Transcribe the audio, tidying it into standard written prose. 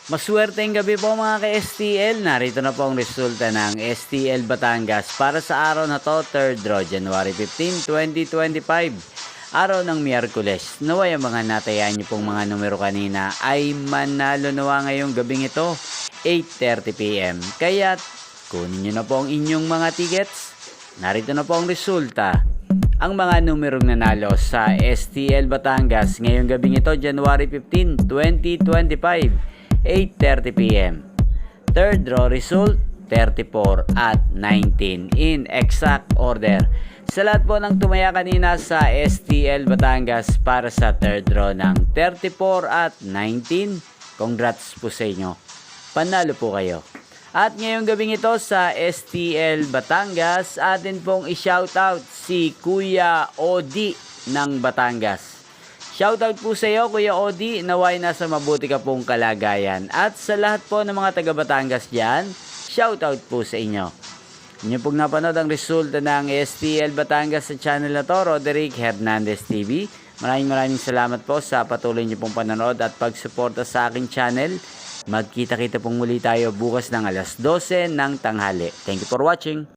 Maswerteng gabi po mga ka-STL. Narito na po ang resulta ng STL Batangas para sa araw na to, 3rd draw, January 15, 2025. Araw ng Miyerkules. Naway ang mga natayaan niyo pong mga numero kanina ay manalo nawa ngayong gabing ito, 8:30 PM. Kaya kunin niyo na po ang inyong mga tickets. Narito na po ang resulta. Ang mga numerong nanalo sa STL Batangas ngayong gabing ito, January 15, 2025. 8:30 PM. Third draw result, 34 at 19 in exact order. Sa lahat po ng tumaya kanina sa STL Batangas para sa third draw ng 34 at 19, congrats po sa inyo. Panalo po kayo. At ngayong gabing ito sa STL Batangas, atin pong i-shoutout si Kuya Odi ng Batangas. Shoutout po sa iyo, Kuya Odi, naway nasa mabuti ka pong kalagayan. At sa lahat po ng mga taga Batangas dyan, shoutout po sa inyo. Inyo pong napanood ang resulta ng STL Batangas sa channel na to, Roderick Hernandez TV. Maraming salamat po sa patuloy niyo pong panonood at pagsuporta sa aking channel. Magkita-kita pong muli tayo bukas ng alas 12 ng tanghali. Thank you for watching.